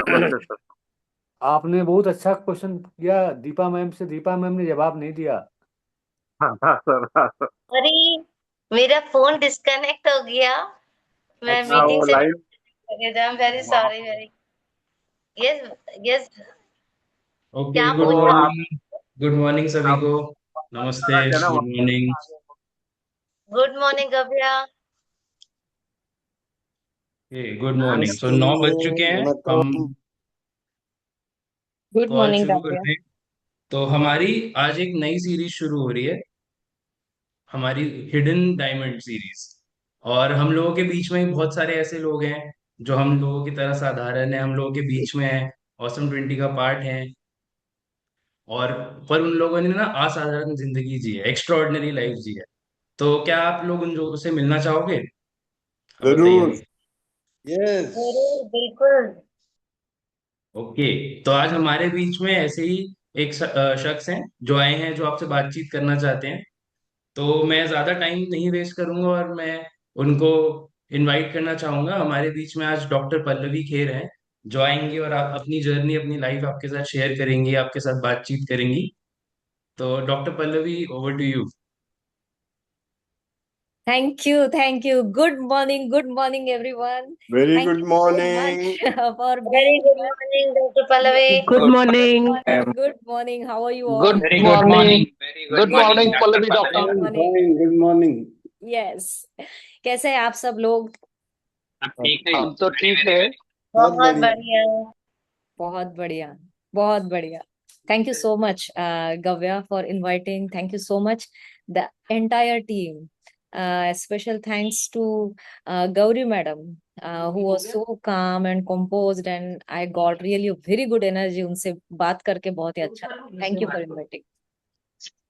नमस्ते सर। आपने बहुत अच्छा क्वेश्चन किया दीपा मैम से। दीपा मैम ने जवाब नहीं दिया। हाँ हाँ सर, हाँ सर। अरे, मेरा फोन डिस्कनेक्ट हो गया। मैं अच्छा। हाँ, मीटिंग वो से लाइन आई एम वेरी वहाँ sorry, very. Yes, yes. Okay, क्या गुड पूछ वो रहे आप मॉर्निंग। गुड मॉर्निंग सभी आप को। बात कर नमस्ते, रहे थे ना गुड मॉर्निंग। हो? Good morning Gavya. Good morning. So नमस्ते 9 बज चुके हैं। हम वणकम। गुड कॉल मॉर्निंग शुरू गव्या। करते हैं। तो हमारी आज एक नई सीरीज शुरू हो रही है, हमारी हिडन डायमंड सीरीज। और हम लोगों के बीच में बहुत सारे ऐसे लोग हैं जो हम लोगों की तरह साधारण है, हम लोगों के बीच में है, ऑसम 20 का पार्ट है। और पर उन लोगों ने ना असाधारण जिंदगी जी है, एक्स्ट्रॉर्डिनरी लाइफ जी है। तो क्या आप लोग उन लोगों से मिलना चाहोगे? आप जरूर। बताइए। यस। जरूर, बिल्कुल। ओके। तो आज हमारे बीच में ऐसे ही एक शख्स हैं जो आए हैं, जो आपसे बातचीत करना चाहते हैं। तो मैं ज्यादा टाइम नहीं वेस्ट करूंगा और मैं उनको इनवाइट करना चाहूंगा। हमारे बीच में आज डॉक्टर पल्लवी खेर हैं, जो आएंगी और आप अपनी जर्नी, अपनी लाइफ आपके साथ शेयर करेंगी, आपके साथ बातचीत करेंगी। तो doctor Pallavi, over to you. Thank you, thank you. Good morning, everyone. Very Thank good you so morning. much for very being good here. Morning doctor Pallavi. Good Good morning. morning, good morning. How are you good all? Very good morning. Morning, very good good morning morning doctor Pallavi Pallavi. Good doctor. morning. Good morning. Yes. कैसे हैं आप सब लोग? सब ठीक है, हम तो वेरी ठीक वेरी है। वेरी। बहुत बहुत बढ़िया। बढ़िया। बहुत बढ़िया, बहुत बढ़िया. Thank you so much, Gavya, for inviting. Thank you so much, the entire team. Special thanks to Gauri madam, who was so calm and composed, and I got really a very good energy उनसे बात करके बहुत ही अच्छा. Thank you for inviting.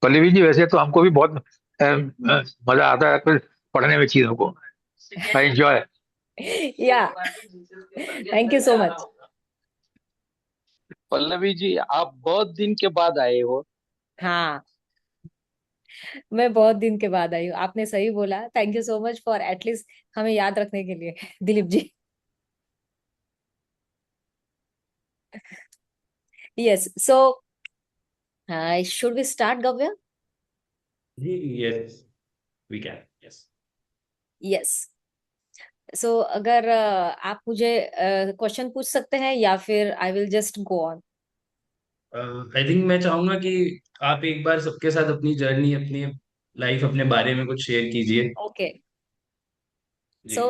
Pallavi ji, वैसे तो हमको भी बहुत मजा आता है कुछ पढ़ने में चीजों को। I enjoy. Yeah, thank you so much. Pallavi ji, आप बहुत दिन के बाद आए हो। हाँ, मैं बहुत दिन के बाद आई हूँ, आपने सही बोला. Thank you so much for at least हमें याद रखने के लिए, Dilip ji. Yes, so should we start, Gavya? जी, yes, we can, yes. Yes. So अगर आप मुझे क्वेश्चन पूछ सकते हैं या फिर I will just go on. I think मैं चाहूंगा कि आप एक बार सबके साथ अपनी जर्नी, अपनी लाइफ, अपने बारे में कुछ शेयर कीजिए। ओके. जी। सो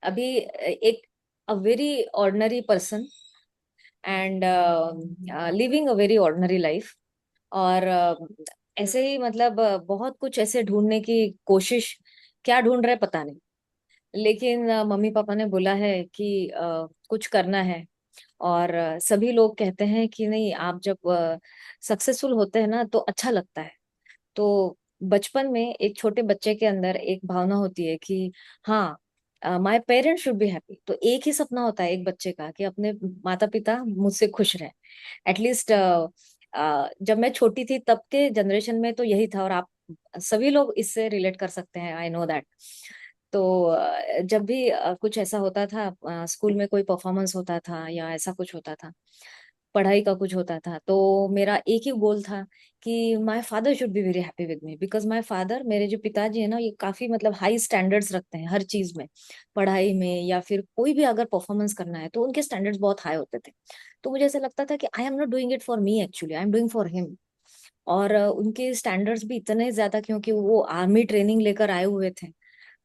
अभी एक a very ordinary person and living a very ordinary life. और ऐसे ही मतलब बहुत कुछ ऐसे ढूंढने की कोशिश. क्या ढूंढ रहे पता नहीं. लेकिन मम्मी पापा ने बोला है कि कुछ करना है. और सभी लोग कहते हैं कि नहीं, आप जब सक्सेसफुल होते हैं ना तो अच्छा लगता है. तो बचपन में एक छोटे बच्चे के अंदर एक भावना होती है कि हाँ, my parents should be happy. तो एक ही सपना होता है एक बच्चे का कि अपने माता पिता मुझसे खुश रहे. एटलीस्ट जब मैं छोटी थी तब के जनरेशन में तो यही था, और आप सभी लोग इससे रिलेट कर सकते हैं, आई नो दैट. तो जब भी कुछ ऐसा होता था, स्कूल में कोई परफॉर्मेंस होता था या ऐसा कुछ होता था, पढ़ाई का कुछ होता था, तो मेरा एक ही गोल था कि my father should be very happy with me. Because my father, मेरे जो पिताजी है ना, ये काफी मतलब हाई स्टैंडर्ड्स रखते हैं हर चीज में. पढ़ाई में या फिर कोई भी अगर परफॉर्मेंस करना है तो उनके स्टैंडर्ड्स बहुत हाई होते थे. तो मुझे ऐसा लगता था कि I am not doing it for me, actually I am doing for him. और उनके स्टैंडर्ड्स भी इतने ज्यादा, क्योंकि वो आर्मी ट्रेनिंग लेकर आए हुए थे.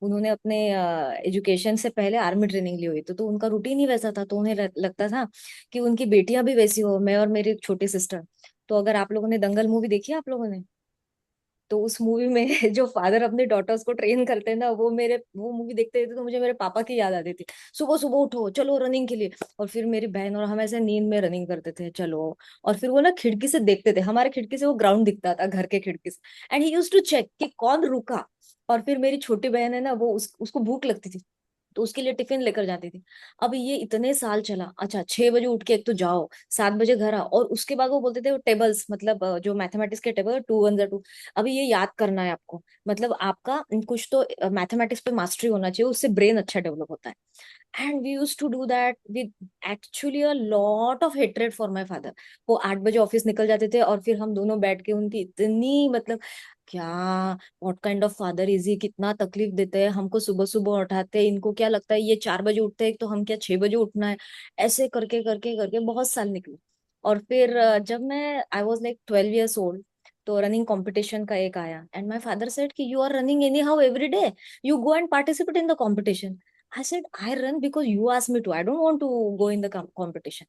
उन्होंने अपने एजुकेशन से पहले आर्मी ट्रेनिंग ली हुई थी, तो उनका रूटीन ही वैसा था. तो उन्हें लगता था कि उनकी बेटियां भी वैसी हो, मैं और मेरी एक छोटी सिस्टर. तो अगर आप लोगों ने दंगल मूवी देखी है आप लोगों ने, तो उस मूवी में जो फादर अपने डॉटर्स को ट्रेन करते हैं ना, वो मूवी देखते थे तो मुझे मेरे पापा की याद आती थी. सुबह सुबह उठो, चलो रनिंग के लिए. और फिर मेरी बहन और हम ऐसे नींद में रनिंग करते थे, चलो. और फिर वो ना खिड़की से देखते थे, हमारे खिड़की से वो ग्राउंड दिखता था, घर के खिड़की से. And he used to check कि कौन रुका. और फिर मेरी छोटी बहन है ना, वो उसको भूख लगती थी, तो उसके लिए टिफिन लेकर जाती थी. अब ये इतने साल चला. अच्छा, 6 बजे उठ के एक तो जाओ, 7 बजे घर आओ, और उसके बाद वो बोलते थे वो टेबल्स, मतलब जो मैथमेटिक्स के टेबल, 2 1 2. अभी ये याद करना है आपको. मतलब आपका कुछ तो मैथमेटिक्स पे मास्टरी होना चाहिए, उससे ब्रेन अच्छा डेवलप होता है. And we used to do that with actually a lot of hatred for my father. वो 8 बजे ऑफिस निकल जाते थे और फिर हम दोनों बैठ के उनकी इतनी मतलब क्या, what kind of father is he, कितना तकलीफ देते हैं हमको, सुबह सुबह उठाते हैं, इनको क्या लगता है ये 4 बजे उठते हैं तो हम क्या 6 बजे उठना है। ऐसे करके करके करके बहुत साल निकले। और फिर जब मैं I was like 12 years old, तो रनिंग कंपटीशन का एक आया एंड माय फादर सेड कि you are running anyhow every day, you go and participate in the competition. I said, I run because you asked me to. I don't want to go in the competition.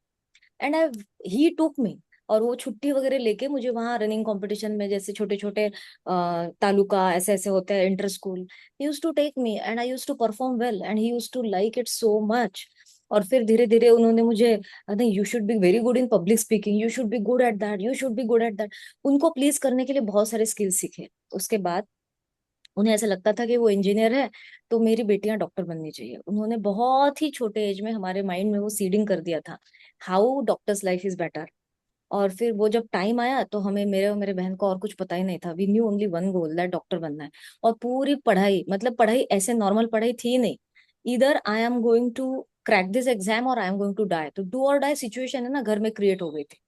And he took me. और वो छुट्टी वगैरह लेके मुझे वहां running competition में, जैसे छोटे छोटे तालुका ऐसे ऐसे होते हैं inter school, he used to take me and I used to perform well and he used to like it so much. और फिर धीरे धीरे उन्होंने मुझे, नहीं you should be very good in public speaking, you should be good at that, you should be good at that. उनको please करने के लिए बहुत सारे स्किल्स सीखे। उसके बाद उन्हें ऐसा लगता था कि वो इंजीनियर है तो मेरी बेटियां डॉक्टर बननी चाहिए। उन्होंने बहुत ही छोटे एज में हमारे माइंड में वो सीडिंग कर दिया था, how doctors life is better. और फिर वो जब टाइम आया तो हमें, मेरे और मेरे बहन को और कुछ पता ही नहीं था, we knew only one goal, that doctor बनना है। और पूरी पढ़ाई, मतलब पढ़ाई ऐसे नॉर्मल पढ़ाई थी नहीं, इधर I am going to crack this exam और I am going to die, तो डू और डाई सिचुएशन है ना घर में क्रिएट हो गई थी।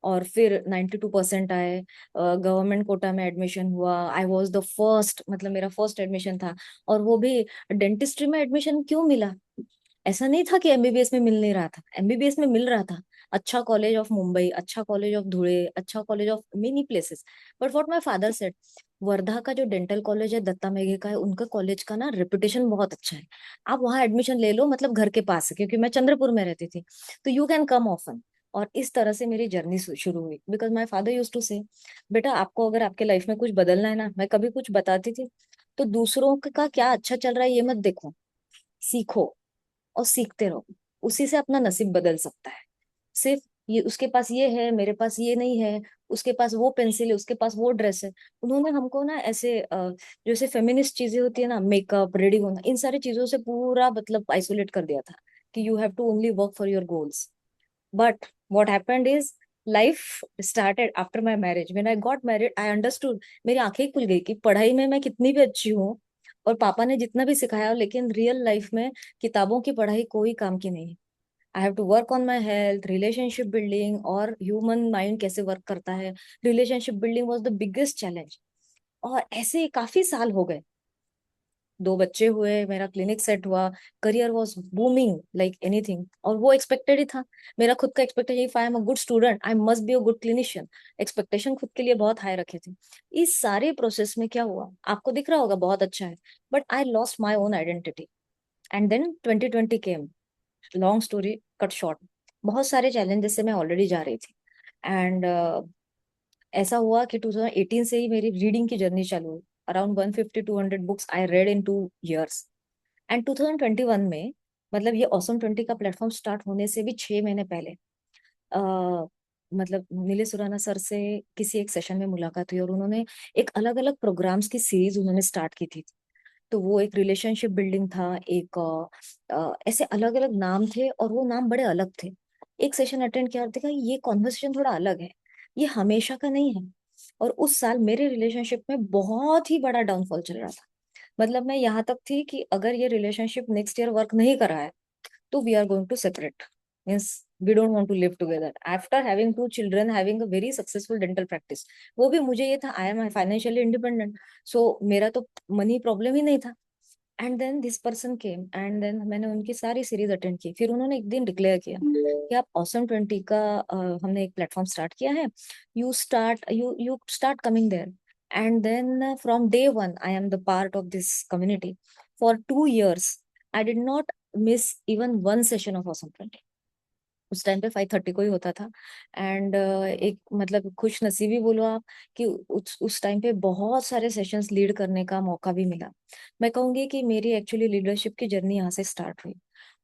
और फिर 92% आए, गवर्नमेंट कोटा में एडमिशन हुआ, आई वॉज द फर्स्ट, मतलब मेरा फर्स्ट एडमिशन था। और वो भी डेंटिस्ट्री में एडमिशन क्यों मिला, ऐसा नहीं था कि एमबीबीएस में मिल नहीं रहा था, एमबीबीएस में मिल रहा था। अच्छा कॉलेज ऑफ मुंबई, अच्छा कॉलेज ऑफ धुले, अच्छा college of many places. But what my father said, Wardha का जो डेंटल कॉलेज है दत्ता मेघे का है, उनका कॉलेज का ना रेपुटेशन बहुत अच्छा है, आप वहाँ एडमिशन ले लो, मतलब घर के पास है, क्योंकि मैं चंद्रपुर में रहती थी, तो यू कैन कम ऑफन। और इस तरह से मेरी जर्नी शुरू हुई, because my father use to say, बेटा आपको अगर आपके लाइफ में कुछ बदलना है ना, मैं कभी कुछ बताती थी, तो दूसरों का क्या अच्छा चल रहा है ये मत देखो, सीखो और सीखते रहो, उसी से अपना नसीब बदल सकता है। सिर्फ ये उसके पास ये है, मेरे पास ये नहीं है, उसके पास वो पेंसिल है, उसके पास वो ड्रेस है। उन्होंने हमको ना ऐसे जैसे फेमिनिस्ट चीजें होती है ना, मेकअप, रेडी होना, इन सारी चीजों से पूरा मतलब आइसोलेट कर दिया था कि you have to only work for your goals. But what happened is life started after my marriage. When I got married I understood, मेरी आंखें खुल गई कि पढ़ाई में मैं कितनी भी अच्छी हूँ और पापा ने जितना भी सिखाया, लेकिन रियल लाइफ में किताबों की पढ़ाई कोई काम की नहीं है। I have to work on my health, relationship building, और ह्यूमन माइंड कैसे वर्क करता है, relationship building was the biggest challenge. और ऐसे काफी साल हो गए, 2 बच्चे हुए, मेरा क्लिनिक सेट हुआ, career was booming like anything, और वो एक्सपेक्टेड ही था। मेरा खुद का expectation, if I am a good student I must be a good clinician, expectation खुद के लिए बहुत हाई रखे थे। इस सारे प्रोसेस में क्या हुआ आपको दिख रहा होगा, बहुत अच्छा है, but I lost my own identity. And then 2020 came, long story cut short, बहुत सारे चैलेंजेस से मैं ऑलरेडी जा रही थी। एंड ऐसा हुआ कि 2018 से ही मेरी रीडिंग की जर्नी चालू हुई, around 150-200 books I read in 2 years। And 2021 में, मतलब ये ऑसम 20 का प्लेटफॉर्म स्टार्ट होने से भी 6 महीने पहले, मतलब नीले सुराना सर से किसी एक सेशन में मुलाकात हुई और उन्होंने एक अलग अलग प्रोग्राम्स की सीरीज उन्होंने स्टार्ट की थी। तो वो एक रिलेशनशिप बिल्डिंग था, एक ऐसे अलग अलग नाम थे और वो नाम बड़े अलग थे। एक सेशन अटेंड किया और देखा ये कॉन्वर्सेशन थोड़ा अलग है, ये हमेशा का नहीं है। और उस साल मेरे रिलेशनशिप में बहुत ही बड़ा डाउनफॉल चल रहा था, मतलब मैं यहाँ तक थी कि अगर ये रिलेशनशिप नेक्स्ट ईयर वर्क नहीं कर रहा है तो we are going to separate, means we don't want to live together after having 2 children, having a very successful dental practice. वो भी मुझे ये था I am financially independent, so मेरा तो मनी प्रॉब्लम ही नहीं था। And then this person came and then मैंने उनकी सारी सीरीज अटेंड की। फिर उन्होंने एक दिन डिक्लेयर किया कि आप ऑसम 20 का हमने एक प्लेटफॉर्म स्टार्ट किया है, you start coming there. And then from day one I am the part of this community for 2 years। I did not miss even one session of awesome 20। उस time पे 5:30 को ही होता था। एंड एक मतलब खुश नसीबी बोलो आप कि उस टाइम पे बहुत सारे सेशंस लीड करने का मौका भी मिला। मैं कहूंगी कि मेरी एक्चुअली लीडरशिप की जर्नी यहाँ से स्टार्ट हुई।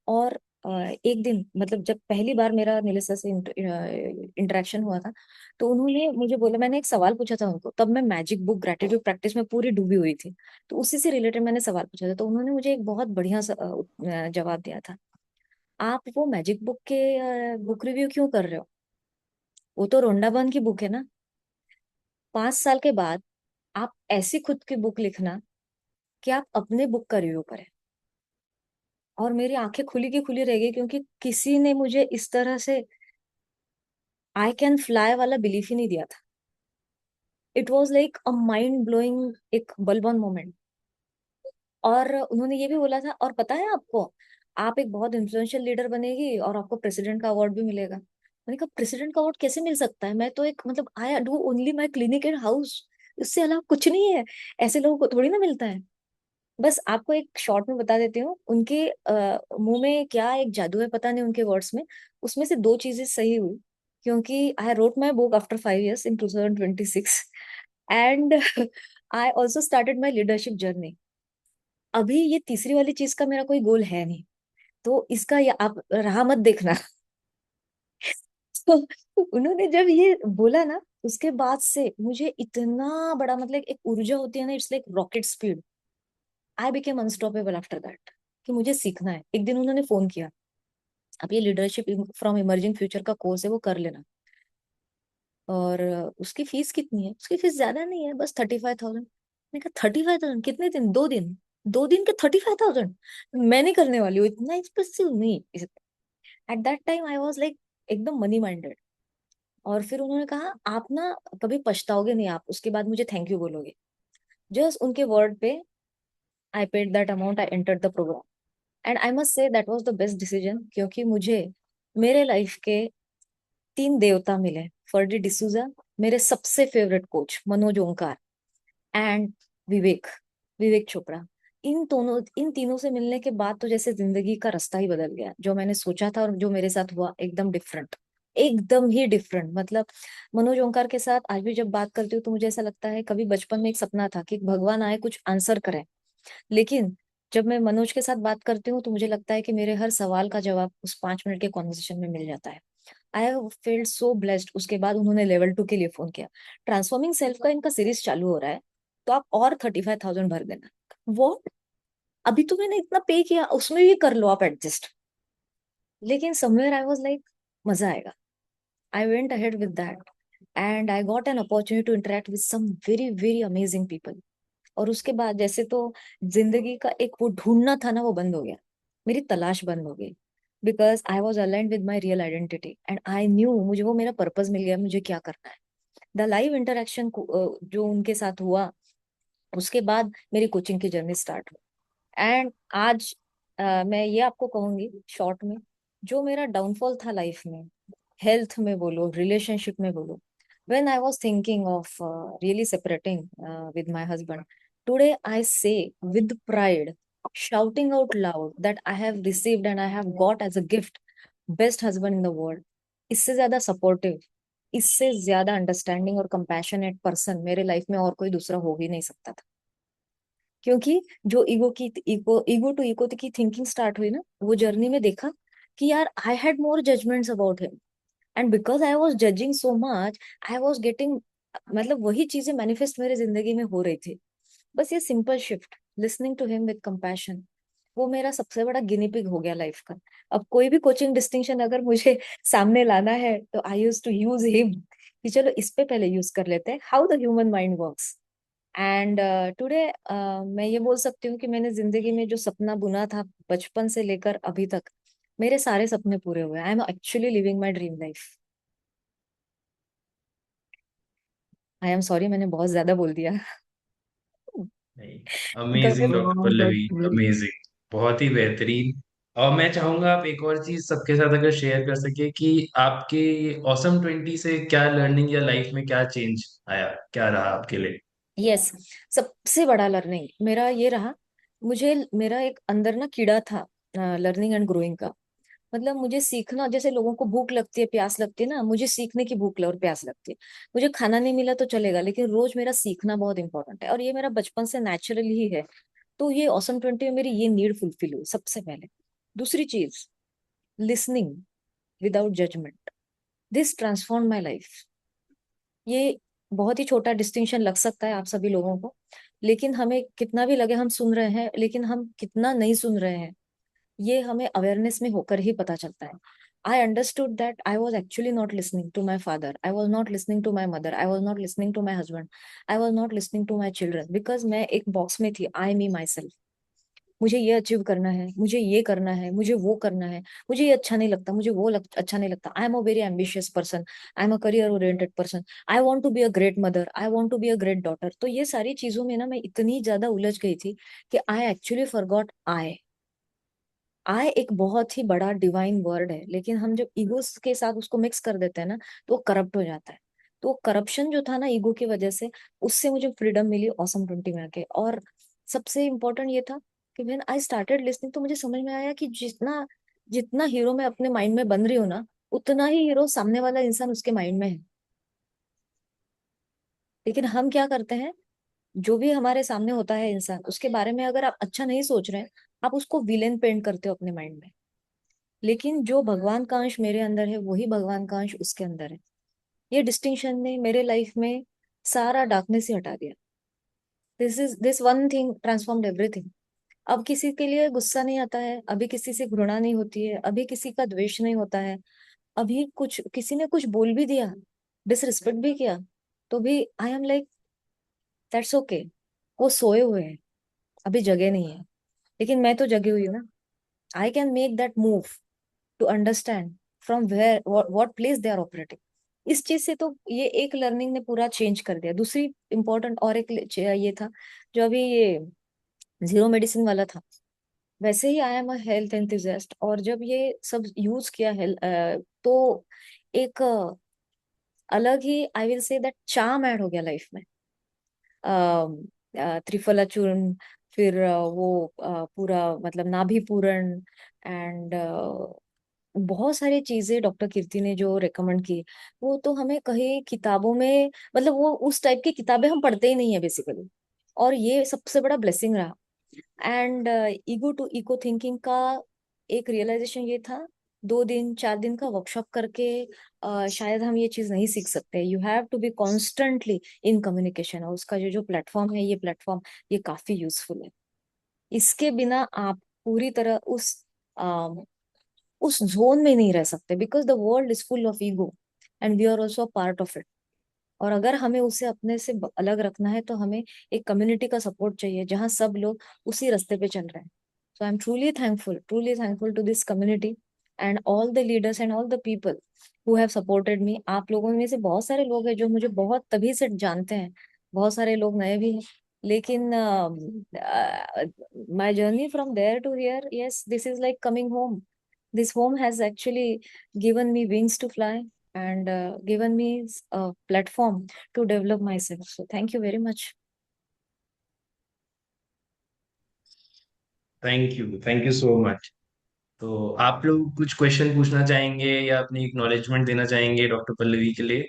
और एक दिन, मतलब जब पहली बार मेरा नीले सर से इंटरेक्शन हुआ था, तो उन्होंने मुझे बोला, मैंने एक सवाल पूछा था उनको, तब मैं मैजिक बुक ग्रेटिट्यूड प्रैक्टिस में पूरी डूबी हुई थी, तो उसी से रिलेटेड मैंने सवाल पूछा था। तो उन्होंने मुझे एक बहुत बढ़िया जवाब दिया था, आप वो मैजिक बुक के बुक रिव्यू क्यों कर रहे हो, वो तो रोंडाबन की बुक है ना। 5 साल के बाद आप ऐसी खुद की बुक लिखना कि आप अपने बुक का रिव्यू करें। और मेरी आंखें खुली की खुली रह गई, क्योंकि किसी ने मुझे इस तरह से आई कैन फ्लाई वाला बिलीफ ही नहीं दिया था। It was like a mind blowing, एक बलबन मोमेंट। और उन्होंने ये भी बोला था, और पता है आपको, आप एक बहुत इन्फ्लुएंशियल लीडर बनेगी और आपको प्रेसिडेंट का अवार्ड भी मिलेगा। मैंने कहा प्रेसिडेंट का अवार्ड कैसे मिल सकता है, मैं तो एक मतलब I do only my clinic and house, इससे अलावा कुछ नहीं है। ऐसे लोगों को थोड़ी ना मिलता है। बस आपको एक शॉर्ट में बता देती हूँ, उनके मुंह में क्या एक जादू है पता नहीं, उनके वर्ड्स में। उसमें से दो चीजें सही हुई, क्योंकि I wrote my book after 5 years in 2026 and I also started my leadership journey. अभी ये तीसरी वाली चीज का मेरा कोई गोल है नहीं, तो इसका ये आप राह मत देखना। तो उन्होंने जब ये बोला ना, उसके बाद से मुझे इतना बड़ा मतलब एक ऊर्जा होती है ना, it's like rocket speed. I became unstoppable after that, कि मुझे सीखना है। एक दिन उन्होंने फोन किया, अब ये लीडरशिप फ्रॉम इमर्जिंग फ्यूचर का कोर्स है, वो कर लेना। और उसकी फीस कितनी है? उसकी फीस ज्यादा नहीं है, बस 35,000। मैंने कहा 35,000 कितने दिन? 2 दिन? 2 दिन के 35,000? मैं नहीं करने वाली हूँ, इतना एक्सपेंसिव नहीं। At that time I was like एकदम मनी माइंडेड। और फिर उन्होंने कहा आप ना कभी पछताओगे नहीं, आप उसके बाद मुझे थैंक यू बोलोगे। जस्ट उनके वर्ड पे I paid that amount, I entered the program, and I must say that was the best decision, क्योंकि मुझे मेरे लाइफ के 3 देवता मिले। फर्डी डिसूजा, मेरे सबसे favourite coach Manoj Omkar, and Vivek, Vivek Chopra. इन तीनों से मिलने के बाद तो जैसे जिंदगी का रास्ता ही बदल गया। जो मैंने सोचा था और जो मेरे साथ हुआ एकदम डिफरेंट, एकदम ही डिफरेंट। मतलब मनोज ओंकार के साथ आज भी जब बात करती हूँ तो मुझे ऐसा लगता है, कभी बचपन में एक सपना था कि भगवान आए कुछ आंसर करे, लेकिन जब मैं मनोज के साथ बात करती हूँ तो मुझे लगता है कि मेरे हर सवाल का जवाब उस 5 मिनट के कॉन्वर्सेशन में मिल जाता है। I have field so blessed. उसके बाद उन्होंने लेवल 2 के लिए फोन किया, ट्रांसफॉर्मिंग सेल्फ का इनका सीरीज चालू हो रहा है, तो आप और 35,000 भर देना। वो अभी तो मैंने इतना पे किया, उसमें भी कर लो आप एडजस्ट। लेकिन समवेयर आई वाज लाइक मजा आएगा। I went ahead with that, and I got an opportunity to interact with some very very amazing people. और उसके बाद जैसे तो जिंदगी का एक वो ढूंढना था ना, वो बंद हो गया, मेरी तलाश बंद हो गई। Because I was aligned with my real identity and I knew मुझे वो मेरा पर्पज मिल गया, मुझे क्या करना है। द लाइव इंटरेक्शन जो उनके साथ हुआ, उसके बाद मेरी कोचिंग की जर्नी स्टार्ट हुई। एंड आज मैं ये आपको कहूंगी शॉर्ट में, जो मेरा डाउनफॉल था लाइफ में, हेल्थ में बोलो, रिलेशनशिप में बोलो, when I was thinking of really separating with my husband, today I say with pride, shouting out loud, that I have received and I have got as a gift best husband in the world. इससे ज्यादा supportive, इससे ज्यादा understanding और compassionate person मेरे life में और कोई दूसरा हो ही नहीं सकता था। क्योंकि जो ईगो टू इको की थिंकिंग स्टार्ट हुई ना, वो जर्नी में देखा कि यार I had more judgments about him, and because I was judging so much, I was getting, मतलब वही चीजें मैनिफेस्ट मेरे जिंदगी में हो रही थी। बस ये simple shift, listening to him with compassion, वो मेरा सबसे बड़ा गिनी पिग हो गया लाइफ का। अब कोई भी कोचिंग डिस्टिंक्शन अगर मुझे सामने लाना है तो आई यूज टू यूज हिम, कि चलो इस पे पहले यूज कर लेते हैं, how the human mind works. And today मैं ये बोल सकती हूँ कि मैंने जिंदगी में जो सपना बुना था बचपन से लेकर अभी तक, मेरे सारे सपने पूरे हुए। I am actually living my dream life. I am sorry, मैंने बहुत ज्यादा बोल दिया। नहीं, That's amazing doctor Pallavi, very amazing, बहुत ही बेहतरीन। और मैं चाहूंगा आप एक और चीज सबके साथ अगर शेयर कर सके कि आपके ऑसम 20 से क्या लर्निंग या लाइफ में क्या चेंज आया, क्या रहा आपके लिए? यस, सबसे बड़ा लर्निंग मेरा ये रहा, मुझे मेरा एक अंदर ना कीड़ा था लर्निंग एंड ग्रोइंग का। मतलब मुझे सीखना, जैसे लोगों को भूख लगती है प्यास लगती है ना, मुझे सीखने की भूख और प्यास लगती है। मुझे खाना नहीं मिला तो चलेगा, लेकिन रोज मेरा सीखना बहुत इंपॉर्टेंट है, और ये मेरा बचपन से नेचुरली ही है। तो ये ऑसम 20 में मेरी ये नीड फुलफिल हुई सबसे पहले। दूसरी चीज, listening without judgment, this transform my life. ये बहुत ही छोटा डिस्टिंक्शन लग सकता है आप सभी लोगों को, लेकिन हमें कितना भी लगे हम सुन रहे हैं, लेकिन हम कितना नहीं सुन रहे हैं, ये हमें अवेयरनेस में होकर ही पता चलता है। I understood that I was actually not listening to my father, I was not listening to my mother, I was not listening to my husband, I was not listening to my children, because मैं एक box में थी, आई मी my self. मुझे ये achieve करना है, मुझे ये करना है, मुझे वो करना है, मुझे ये अच्छा नहीं लगता, मुझे वो अच्छा नहीं लगता। I am a very ambitious person, I am a career oriented person, I want to be a great mother, I want to be a great daughter. तो ये सारी चीजों में ना मैं इतनी ज्यादा उलझ गई थी कि आई एक्चुअली फॉरगॉट आई एक बहुत ही बड़ा डिवाइन वर्ड है, लेकिन हम जब ईगो के साथ उसको मिक्स कर देते हैं ना, तो वो करप्ट हो जाता है। तो करप्शन जो था ना ईगो की वजह से, उससे मुझे फ्रीडम मिली ऑसम 20 में आके। और सबसे इम्पोर्टेंट ये था कि व्हेन आई स्टार्टेड लिसनिंग, तो मुझे समझ में आया कि जितना जितना हीरो मैं अपने माइंड में बन रही हूँ ना, उतना ही हीरो सामने वाला इंसान उसके माइंड में है। लेकिन हम क्या करते हैं, जो भी हमारे सामने होता है इंसान, उसके बारे में अगर आप अच्छा नहीं सोच रहे हैं, आप उसको विलेन पेंट करते हो अपने माइंड में। लेकिन जो भगवान का अंश मेरे अंदर है, वही भगवान का अंश उसके अंदर है। ये डिस्टिंक्शन ने मेरे लाइफ में सारा डार्कनेस ही हटा दिया। This one thing transformed everything. अब किसी के लिए गुस्सा नहीं आता है, अभी किसी से घृणा नहीं होती है, अभी किसी का द्वेष नहीं होता है। अभी कुछ किसी ने कुछ बोल भी दिया, डिसरिस्पेक्ट भी किया, तो भी I am like that's okay. वो सोए हुए हैं, अभी जगे नहीं है, लेकिन मैं तो जगी हुई हूँ ना। I can make that move to understand from where what place they are operating. इस चीज से तो ये एक लर्निंग ने पूरा चेंज कर दिया। दूसरी इंपॉर्टेंट और एक ये था, जो अभी ये जीरो मेडिसिन वाला था। वैसे ही I am a health enthusiast, और जब ये सब यूज किया है तो एक अलग ही I will say that charm add हो गया लाइफ में। त्रिफला चूर्ण, फिर वो पूरा मतलब नाभि पूरण, एंड बहुत सारी चीजें डॉक्टर कीर्ति ने जो रेकमेंड की, वो तो हमें कहीं किताबों में, मतलब वो उस टाइप की किताबें हम पढ़ते ही नहीं है बेसिकली। और ये सबसे बड़ा ब्लेसिंग रहा। And ego to eco thinking का एक रियलाइजेशन ये था, 2 दिन 4 दिन का वर्कशॉप करके शायद हम ये चीज नहीं सीख सकते। You have to be constantly in communication, और उसका जो जो प्लेटफॉर्म है, ये प्लेटफॉर्म ये काफी यूजफुल है। इसके बिना आप पूरी तरह उस जोन में नहीं रह सकते, because the world is full of ego and we are also part of it. और अगर हमें उसे अपने से अलग रखना है, तो हमें एक कम्युनिटी का सपोर्ट चाहिए, जहाँ सब लोग उसी रास्ते पे चल रहे हैं। So I am truly thankful to this community and all the leaders and all the people who have supported me. आप लोगों में से बहुत सारे लोग हैं जो मुझे बहुत तभी से जानते हैं, बहुत सारे लोग नए भी हैं, लेकिन my journey from there to here, yes, this is like coming home. This home has actually given me wings to fly, and given me a platform to develop myself. So thank you very much. Thank you so much. तो आप लोग कुछ question पूछना चाहेंगे या अपनी acknowledgement देना चाहेंगे डॉक्टर पल्लवी के लिए?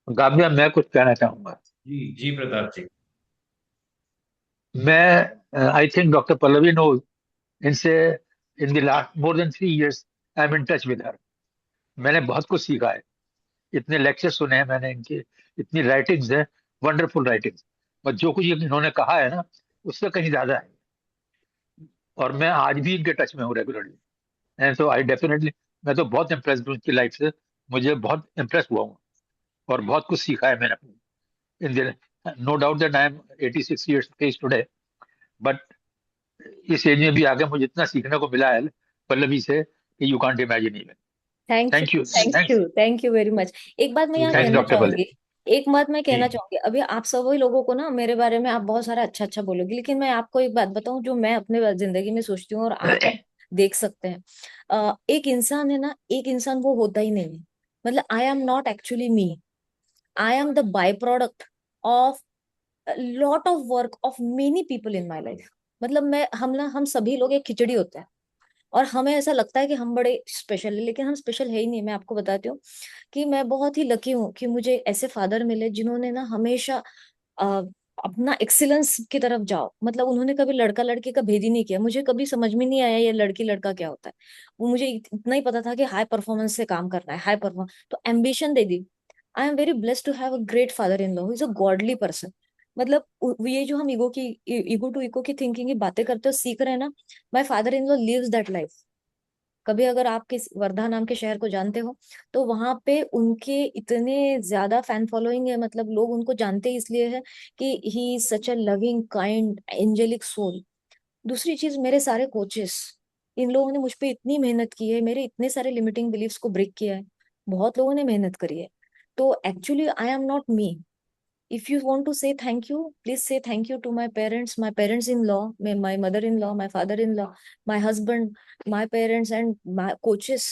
गाबिया, मैं कुछ कहना चाहूंगा। जी जी प्रताप जी। मैं I think doctor Pallavi no, इनसे in the last more than 3 years I am in touch with her. मैंने बहुत कुछ सीखा है, इतने लेक्चर सुने हैं मैंने इनके, इतनी राइटिंग्स है, वंडरफुल राइटिंग्स। और जो कुछ इन्होंने कहा है ना, उससे कहीं ज्यादा है। और मैं आज भी इनके टच में हूँ regularly. And so I definitely, मैं तो बहुत इम्प्रेस हूँ इनकी लाइफ से, मुझे बहुत इम्प्रेस हुआ हूँ और बहुत कुछ सीखा है मैंने अपनी इन, no doubt that I am 86 years of age today, but इस एज में भी आगे मुझे इतना सीखने को मिला है पल्लवी से कि you can't imagine even. Thank you, thank you, thank you, thank you very much. एक बात मैं यहाँ थैंक्स कहना डॉक्टर चाहूंगी, पल्लवी एक बात मैं कहना जी। चाहूंगी। अभी आप सभी लोगों को ना मेरे बारे में आप बहुत सारा अच्छा अच्छा बोलोगे, लेकिन मैं आपको एक बात बताऊं जो मैं अपने जिंदगी में सोचती हूँ, और आप देख सकते हैं। एक इंसान है ना, एक इंसान वो होता ही नहीं है। मतलब I am not actually me, I am the by product of lot of work of many people in my life. मतलब हम सभी लोग एक खिचड़ी होते हैं, और हमें ऐसा लगता है कि हम बड़े स्पेशल है, लेकिन हम स्पेशल है ही नहीं। मैं आपको बताती हूँ कि मैं बहुत ही लकी हूँ कि मुझे ऐसे फादर मिले जिन्होंने ना हमेशा अ, अपना एक्सीलेंस की तरफ जाओ। मतलब उन्होंने कभी लड़का लड़की का भेद ही नहीं किया। मुझे कभी समझ में नहीं आया ये लड़की लड़का क्या होता है। वो मुझे इतना ही पता था कि हाई परफॉर्मेंस से काम करना है, हाई परफॉर्मेंस, तो एम्बिशन दे दी। I am very blessed to have a great father in law, is a godly person. मतलब ये जो हम ईगो टू इको की थिंकिंग की बातें करते हो, सीख रहे हैं ना, my father in law lives that life. कभी अगर आप किस वर्धा नाम के शहर को जानते हो, तो वहां पे उनके इतने ज्यादा फैन फॉलोइंग है। मतलब लोग उनको जानते ही इसलिए है कि he is such a loving kind angelic soul. दूसरी चीज, मेरे सारे कोचेस, इन लोगों ने मुझ पे इतनी मेहनत की है, मेरे इतने सारे लिमिटिंग बिलीफ्स को ब्रेक किया है, बहुत लोगों ने मेहनत करी है। तो actually I am not me. If you want to say thank you, please say thank you to my parents-in-law, my mother-in-law, my father-in-law, my husband, my parents and my coaches.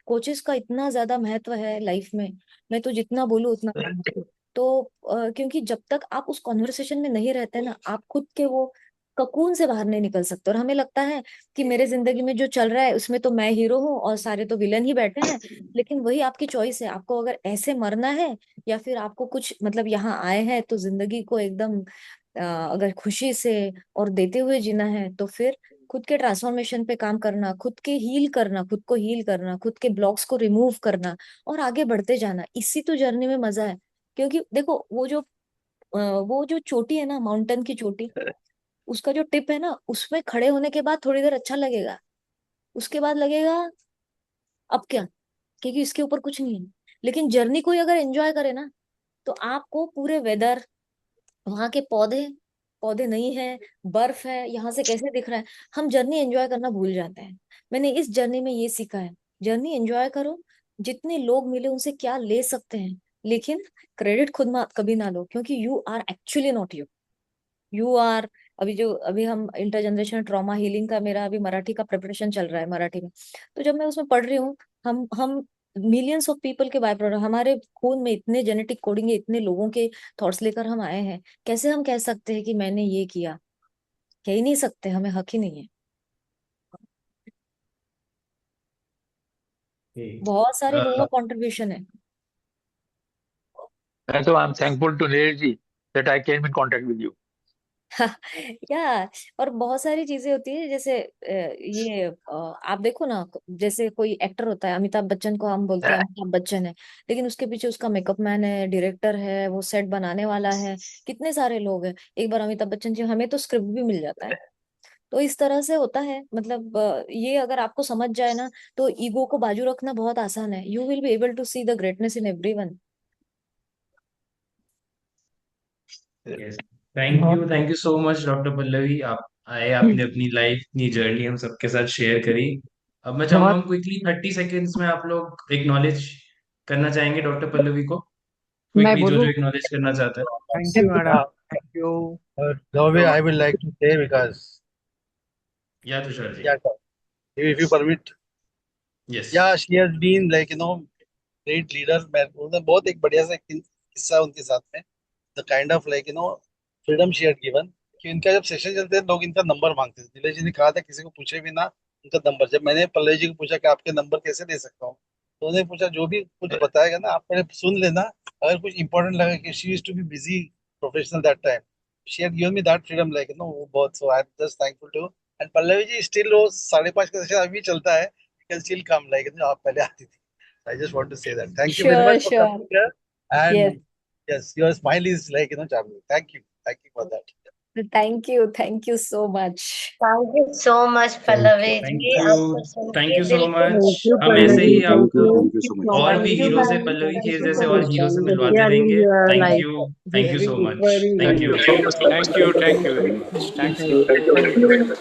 Coaches का इतना ज्यादा महत्व है life में, मैं तो जितना बोलूँ उतना कम है। तो क्योंकि जब तक आप उस कॉन्वर्सेशन में नहीं रहते ना, आप खुद के वो ककून से बाहर नहीं निकल सकते। और हमें लगता है कि मेरे जिंदगी में जो चल रहा है उसमें तो मैं हीरो हूँ और सारे तो विलन ही बैठे हैं, लेकिन वही आपकी चॉइस है। आपको अगर ऐसे मरना है या फिर आपको कुछ मतलब यहाँ आए हैं तो जिंदगी को एकदम अगर खुशी से और देते हुए जीना है, तो फिर खुद के ट्रांसफॉर्मेशन पे काम करना, खुद के हील करना, खुद को हील करना, खुद के ब्लॉक्स को रिमूव करना और आगे बढ़ते जाना, इसी तो जर्नी में मजा है। क्योंकि देखो वो जो चोटी है ना, माउंटेन की चोटी, उसका जो टिप है ना, उसमें खड़े होने के बाद थोड़ी देर अच्छा लगेगा, उसके बाद लगेगा अब क्या, क्योंकि इसके ऊपर कुछ नहीं है। लेकिन जर्नी कोई अगर एंजॉय करे ना, तो आपको पूरे वेदर, वहां के पौधे पौधे नहीं है, बर्फ है, यहाँ से कैसे दिख रहा है, हम जर्नी एंजॉय करना भूल जाते हैं। मैंने इस जर्नी में ये सीखा है, जर्नी एंजॉय करो, जितने लोग मिले उनसे क्या ले सकते हैं, लेकिन क्रेडिट खुद मत कभी ना लो, क्योंकि you are actually not you, you are. अभी हम इंटर जनरेशन ट्रॉमा हीलिंग का, मेरा अभी मराठी का प्रिपरेशन चल रहा है मराठी में, तो जब मैं उसमें पढ़ रही हूँ, हम मिलियंस ऑफ पीपल के बाय प्रोडक्ट, हमारे खून में इतने जेनेटिक कोडिंग है, इतने लोगों के थॉट्स लेकर हम आए हैं, कैसे हम कह सकते हैं कि मैंने ये किया, कह ही नहीं सकते, हमें हक ही नहीं है। बहुत सारे लोगों का कंट्रीब्यूशन है। So I'm thankful to Neil ji that I came in contact with you. या और बहुत सारी चीजें होती है, जैसे आप देखो ना, जैसे कोई एक्टर होता है, अमिताभ बच्चन को हम बोलते हैं अमिताभ बच्चन है, लेकिन उसके पीछे उसका मेकअप मैन है, डायरेक्टर है, वो सेट बनाने वाला है, कितने सारे लोग हैं। एक बार अमिताभ बच्चन जी, हमें तो स्क्रिप्ट भी मिल जाता है। तो इस तरह से होता है, मतलब ये अगर आपको समझ जाए ना, तो ईगो को बाजू रखना बहुत आसान है। You will be able to see the greatness in everyone. Yes, thank you so much doctor Pallavi, आप आए, आपने अपनी लाइफ, अपनी जर्नी हम सबके साथ शेयर करी। अब मैं चाहूंगा हम क्विकली 30 सेकेंड्स में आप लोग एक्नॉलेज करना चाहेंगे डॉक्टर पल्लवी को, मैं क्विकली जो बोलूँ? जो एक्नॉलेज करना चाहता है। Thank you madam, thank you. The way I would like to say, because या Tushar ji? yeah, if you permit, yes. yeah, she has been like great leader. मैं उन्होंने बहुत एक बढ़िया सा किस्सा उनके साथ में, the kind of like freedom she had given, कि इनका जब सेशन चलते हैं लोग इनका नंबर मांगते थे। नीरज जी ने कहा था किसी को पूछे भी ना उनका नंबर। जब मैंने पल्लवी जी को पूछा कि आपके नंबर कैसे दे सकता हूँ, तो उन्होंने पूछा जो भी कुछ बताएगा ना आप पहले सुन लेना, अगर कुछ इंपॉर्टेंट लगे, कि she used to be busy professional that time, she had given me that freedom, like वो बहुत, so I am just thankful to. And Pallavi ji still वो 5:30 का सेशन अभी चलता है, कैन स्टिल कम, लाइक आप पहले आती थी। I just want to say that. Thank you very sure much for sure. coming here. And yes, yes, your smile is like, charming. Thank you. Thank you for that. Thank you so much. Thank you so much Pallavi thank ji, you, आपको सुन thank के you दिल सो को much. you, हम ऐसे ही Pallavi. आपको Thank you so much. और भी थैंक यू हीरो से, ma'am, Pallavi thank Kher you जैसे सो और मच। हीरो से मिलवाते Sharing रहेंगे। your thank life. You, thank you Very so much, inspiring thank life. You. Thank you so much. Thank you very much. Thanks. Thank you.